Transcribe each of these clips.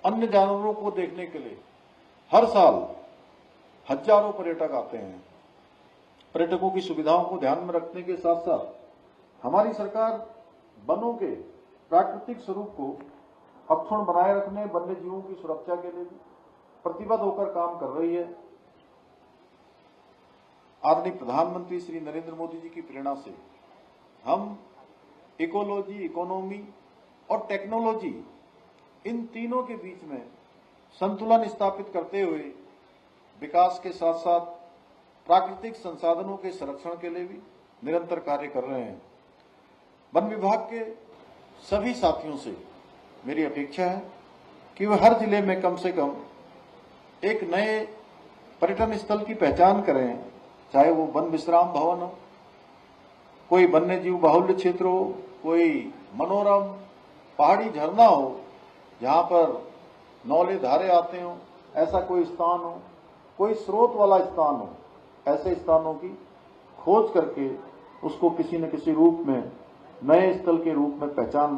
अन्य जानवरों को देखने के लिए हर साल हजारों पर्यटक आते हैं। पर्यटकों की सुविधाओं को ध्यान में रखने के साथ साथ हमारी सरकार वनों के प्राकृतिक स्वरूप को अक्षुण्ण बनाए रखने, वन्य जीवों की सुरक्षा के लिए भी प्रतिबद्ध होकर काम कर रही है। आदरणीय प्रधानमंत्री श्री नरेंद्र मोदी जी की प्रेरणा से हम इकोलॉजी, इकोनॉमी और टेक्नोलॉजी, इन तीनों के बीच में संतुलन स्थापित करते हुए विकास के साथ साथ प्राकृतिक संसाधनों के संरक्षण के लिए भी निरंतर कार्य कर रहे हैं। वन विभाग के सभी साथियों से मेरी अपेक्षा है कि वह हर जिले में कम से कम एक नए पर्यटन स्थल की पहचान करें, चाहे वो वन विश्राम भवन हो, कोई वन्य जीव बाहुल्य क्षेत्र हो, कोई मनोरम पहाड़ी झरना हो जहां पर नौले धारे आते हो, ऐसा कोई स्थान हो, कोई स्रोत वाला स्थान हो, ऐसे स्थानों की खोज करके उसको किसी न किसी रूप में नए स्थल के रूप में पहचान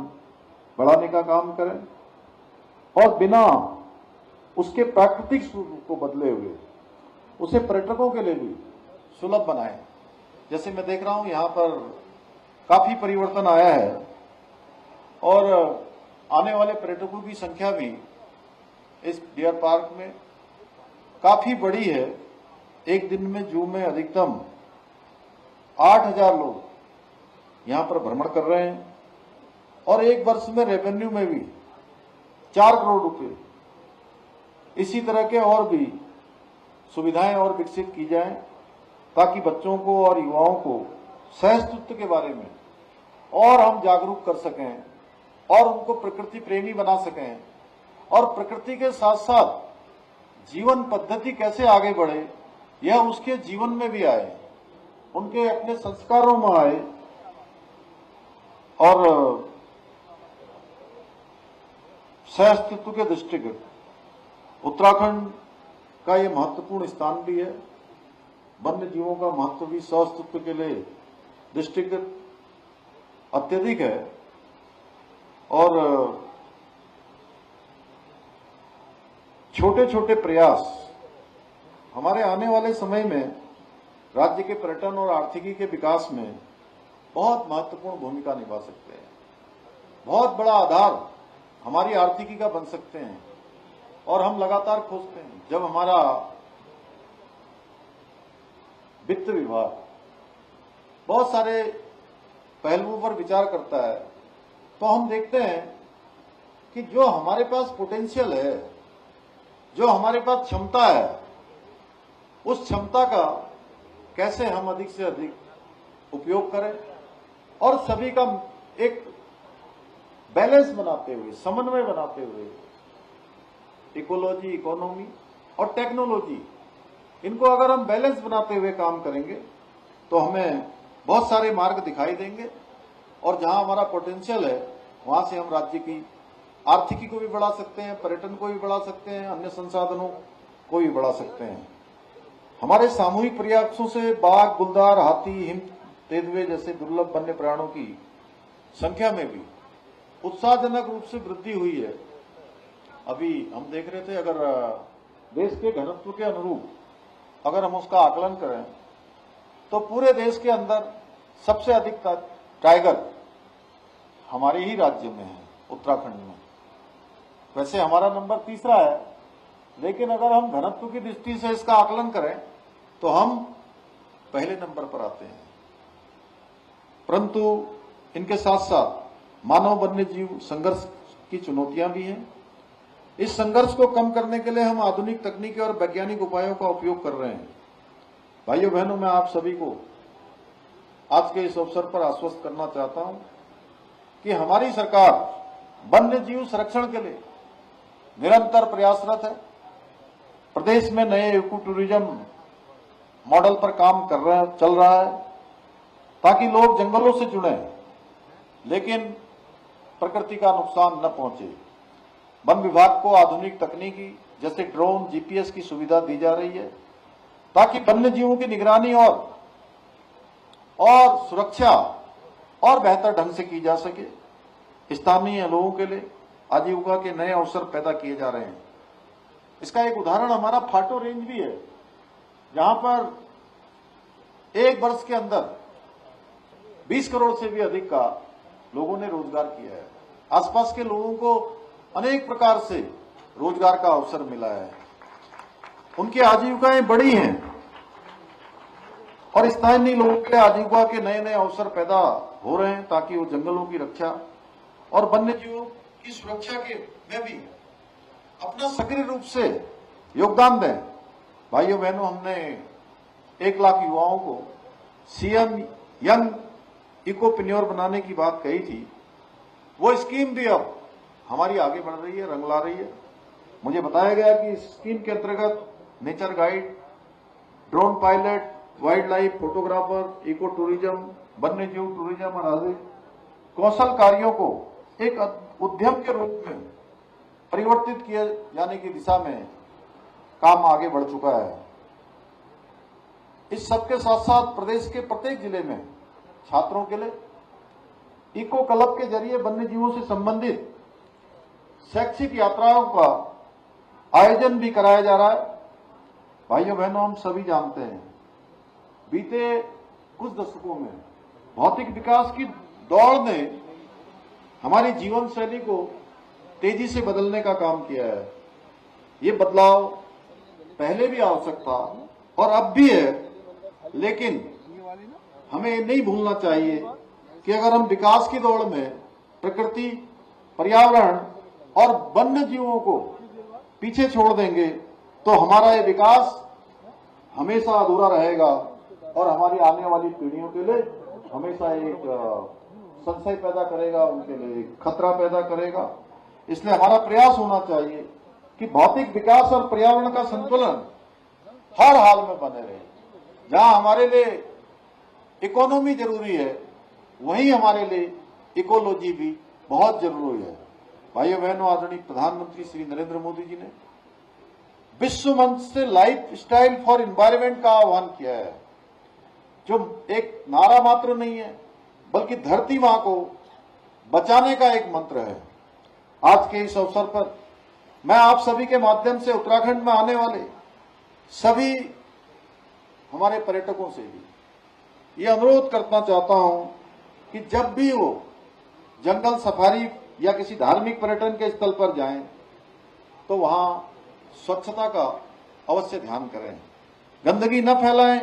बढ़ाने का काम करें और बिना उसके प्राकृतिक स्वरूप को बदले हुए उसे पर्यटकों के लिए भी सुलभ बनाएं। जैसे मैं देख रहा हूं यहां पर काफी परिवर्तन आया है और आने वाले पर्यटकों की संख्या भी इस डियर पार्क में काफी बड़ी है। एक दिन में जू में अधिकतम 8,000 लोग यहां पर भ्रमण कर रहे हैं और एक वर्ष में रेवेन्यू में भी 4 करोड़ रुपए। इसी तरह के और भी सुविधाएं और विकसित की जाएं ताकि बच्चों को और युवाओं को सहअस्तित्व के बारे में और हम जागरूक कर सकें और उनको प्रकृति प्रेमी बना सकें और प्रकृति के साथ साथ जीवन पद्धति कैसे आगे बढ़े यह उसके जीवन में भी आए, उनके अपने संस्कारों में आए। और सहअस्तित्व के दृष्टिगत उत्तराखंड का यह महत्वपूर्ण स्थान भी है। वन्य जीवों का महत्व भी सहअस्तित्व के लिए दृष्टिगत अत्यधिक है और छोटे छोटे प्रयास हमारे आने वाले समय में राज्य के पर्यटन और आर्थिकी के विकास में बहुत महत्वपूर्ण भूमिका निभा सकते हैं, बहुत बड़ा आधार हमारी आर्थिकी का बन सकते हैं। और हम लगातार खोजते हैं, जब हमारा वित्त विभाग बहुत सारे पहलुओं पर विचार करता है तो हम देखते हैं कि जो हमारे पास पोटेंशियल है, जो हमारे पास क्षमता है, उस क्षमता का कैसे हम अधिक से अधिक उपयोग करें और सभी का एक बैलेंस बनाते हुए, समन्वय बनाते हुए इकोलॉजी, इकोनॉमी और टेक्नोलॉजी, इनको अगर हम बैलेंस बनाते हुए काम करेंगे तो हमें बहुत सारे मार्ग दिखाई देंगे और जहां हमारा पोटेंशियल है वहां से हम राज्य की आर्थिकी को भी बढ़ा सकते हैं, पर्यटन को भी बढ़ा सकते हैं, अन्य संसाधनों को भी बढ़ा सकते हैं। हमारे सामूहिक प्रयासों से बाघ, गुलदार, हाथी, हिम तेंदुए जैसे दुर्लभ वन्य प्राणियों की संख्या में भी उत्साहजनक रूप से वृद्धि हुई है। अभी हम देख रहे थे, अगर देश के घनत्व के अनुरूप अगर हम उसका आकलन करें तो पूरे देश के अंदर सबसे अधिक टाइगर हमारे ही राज्य में है, उत्तराखंड में। वैसे हमारा नंबर 3रा है, लेकिन अगर हम घनत्व की दृष्टि से इसका आकलन करें तो हम पहले नंबर पर आते हैं। परंतु इनके साथ साथ मानव वन्य जीव संघर्ष की चुनौतियां भी हैं। इस संघर्ष को कम करने के लिए हम आधुनिक तकनीकी और वैज्ञानिक उपायों का उपयोग कर रहे हैं। भाइयों बहनों, मैं आप सभी को आज के इस अवसर पर आश्वस्त करना चाहता हूं कि हमारी सरकार वन्य जीव संरक्षण के लिए निरंतर प्रयासरत है। प्रदेश में नए इको टूरिज्म मॉडल पर काम चल रहा है ताकि लोग जंगलों से जुड़े लेकिन प्रकृति का नुकसान न पहुंचे। वन विभाग को आधुनिक तकनीकी जैसे ड्रोन, जीपीएस की सुविधा दी जा रही है ताकि वन्य जीवों की निगरानी और सुरक्षा और बेहतर ढंग से की जा सके। स्थानीय लोगों के लिए आजीविका के नए अवसर पैदा किए जा रहे हैं। इसका एक उदाहरण हमारा फाटो रेंज भी है, जहां पर एक वर्ष के अंदर 20 करोड़ से भी अधिक का लोगों ने रोजगार किया है। आसपास के लोगों को अनेक प्रकार से रोजगार का अवसर मिला है, उनकी आजीविकाएं बढ़ी हैं और स्थानीय लोगों के आजीविका के नए नए अवसर पैदा हो रहे हैं, ताकि वो जंगलों की रक्षा और वन्य जीवों की सुरक्षा के में भी अपना सक्रिय रूप से योगदान दें। भाइयों बहनों, हमने 1 लाख युवाओं को सीएम यंग इकोप्रेन्योर बनाने की बात कही थी। वो स्कीम भी अब हमारी आगे बढ़ रही है, रंग ला रही है। मुझे बताया गया कि इस स्कीम के अंतर्गत nature guide, drone pilot, wildlife photographer, eco tourism, वन्य जीव टूरिज्म और आदि कौशल कार्यों को एक उद्यम के रूप में परिवर्तित किए जाने की दिशा में काम आगे बढ़ चुका है। इस सबके साथ साथ प्रदेश के प्रत्येक जिले में छात्रों के लिए इको क्लब के जरिए वन्य जीवों से संबंधित शैक्षिक यात्राओं का आयोजन भी कराया जा रहा है। भाइयों बहनों, हम सभी जानते हैं बीते कुछ दशकों में भौतिक विकास की दौड़ ने हमारी जीवन शैली को तेजी से बदलने का काम किया है। ये बदलाव पहले भी आवश्यक था और अब भी है, लेकिन हमें नहीं भूलना चाहिए कि अगर हम विकास की दौड़ में प्रकृति, पर्यावरण और वन्य जीवों को पीछे छोड़ देंगे तो हमारा ये विकास हमेशा अधूरा रहेगा और हमारी आने वाली पीढ़ियों के लिए हमेशा एक संशय पैदा करेगा, उनके लिए एक खतरा पैदा करेगा। इसलिए हमारा प्रयास होना चाहिए कि भौतिक विकास और पर्यावरण का संतुलन हर हाल में बने रहे। जहां हमारे लिए इकोनॉमी जरूरी है, वहीं हमारे लिए इकोलॉजी भी बहुत जरूरी है। भाइयों बहनों, आदरणीय प्रधानमंत्री श्री नरेंद्र मोदी जी ने विश्व मंच से लाइफ स्टाइल फॉर एनवायरमेंट का आह्वान किया है, जो एक नारा मात्र नहीं है बल्कि धरती मां को बचाने का एक मंत्र है। आज के इस अवसर पर मैं आप सभी के माध्यम से उत्तराखंड में आने वाले सभी हमारे पर्यटकों से भी ये अनुरोध करना चाहता हूं कि जब भी वो जंगल सफारी या किसी धार्मिक पर्यटन के स्थल पर जाएं तो वहां स्वच्छता का अवश्य ध्यान करें, गंदगी न फैलाएं।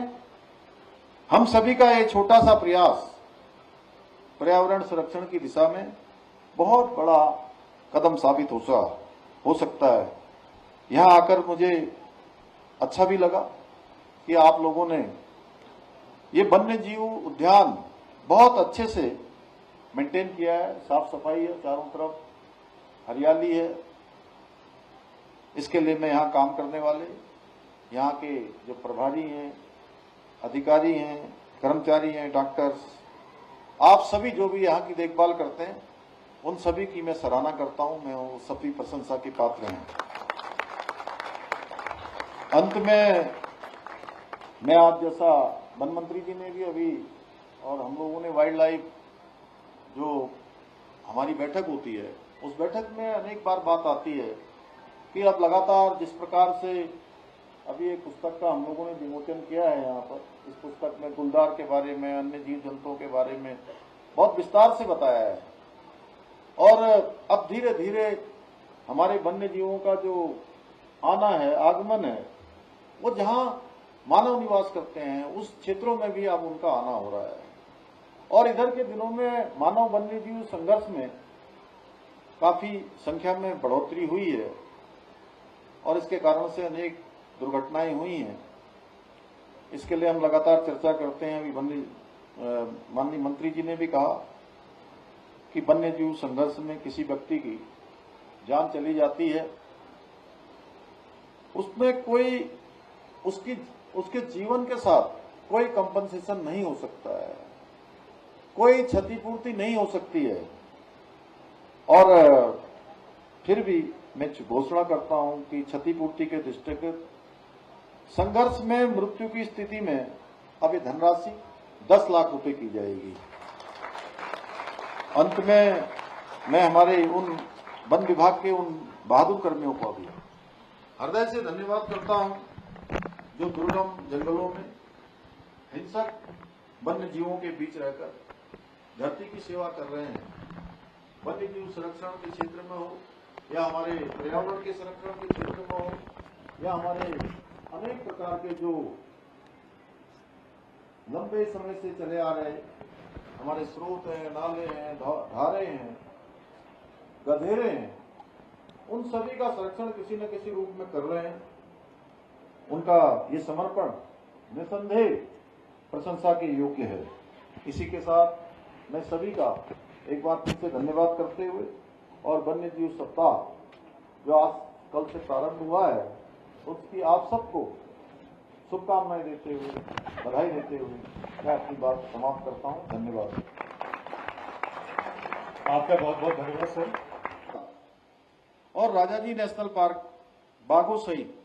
हम सभी का ये छोटा सा प्रयास पर्यावरण संरक्षण की दिशा में बहुत बड़ा कदम साबित हो सकता है। यहां आकर मुझे अच्छा भी लगा कि आप लोगों ने ये वन्य जीव उद्यान बहुत अच्छे से मेंटेन किया है। साफ सफाई है, चारों तरफ हरियाली है। इसके लिए मैं यहाँ काम करने वाले, यहाँ के जो प्रभारी हैं, अधिकारी हैं, कर्मचारी हैं, डॉक्टर्स, आप सभी जो भी यहाँ की देखभाल करते हैं, उन सभी की मैं सराहना करता हूं। मैं वो सभी प्रशंसा के पात्र हैं। अंत में मैं आज जैसा वन मंत्री जी ने भी अभी और हम लोगों ने वाइल्ड लाइफ जो हमारी बैठक होती है, उस बैठक में अनेक बार बात आती है कि अब लगातार जिस प्रकार से अभी एक पुस्तक का हम लोगों ने विमोचन किया है यहाँ पर, इस पुस्तक में गुलदार के बारे में, अन्य जीव जंतुओं के बारे में बहुत विस्तार से बताया है। और अब धीरे धीरे हमारे वन्य जीवों का जो आना है, आगमन है, वो जहां मानव निवास करते हैं उस क्षेत्रों में भी अब उनका आना हो रहा है। और इधर के दिनों में मानव वन्य जीव संघर्ष में काफी संख्या में बढ़ोतरी हुई है और इसके कारण से अनेक दुर्घटनाएं हुई हैं। इसके लिए हम लगातार चर्चा करते हैं। अभी माननीय मंत्री जी ने भी कहा कि वन्य जीव संघर्ष में किसी व्यक्ति की जान चली जाती है, उसमें कोई उसके जीवन के साथ कोई कंपनसेशन नहीं हो सकता है, कोई क्षतिपूर्ति नहीं हो सकती है। और फिर भी मैं घोषणा करता हूं कि क्षतिपूर्ति के दृष्टिगत संघर्ष में मृत्यु की स्थिति में अब ये धनराशि 10 लाख रुपए की जाएगी। अंत में मैं हमारे उन वन विभाग के उन बहादुर कर्मियों को भी हृदय से धन्यवाद करता हूं जो दुर्गम जंगलों में हिंसक वन्य जीवों के बीच रहकर धरती की सेवा कर रहे हैं। वन्य जीव संरक्षण के क्षेत्र में हो या हमारे पर्यावरण के संरक्षण के क्षेत्र में हो या हमारे अनेक प्रकार के जो लंबे समय से चले आ रहे हमारे स्रोत हैं, नाले हैं, धारे हैं, गधेरे हैं, उन सभी का संरक्षण किसी न किसी रूप में कर रहे हैं। उनका ये समर्पण निसंदेह प्रशंसा के योग्य है। इसी के साथ मैं सभी का एक बार फिर से धन्यवाद करते हुए और वन्य जीव सप्ताह जो आज कल से प्रारंभ हुआ है उसकी आप सबको शुभकामनाएं देते हुए, बधाई देते हुए मैं अपनी बात समाप्त करता हूं। धन्यवाद। आपका बहुत बहुत धन्यवाद सर। और राजाजी नेशनल पार्क बाघों सहित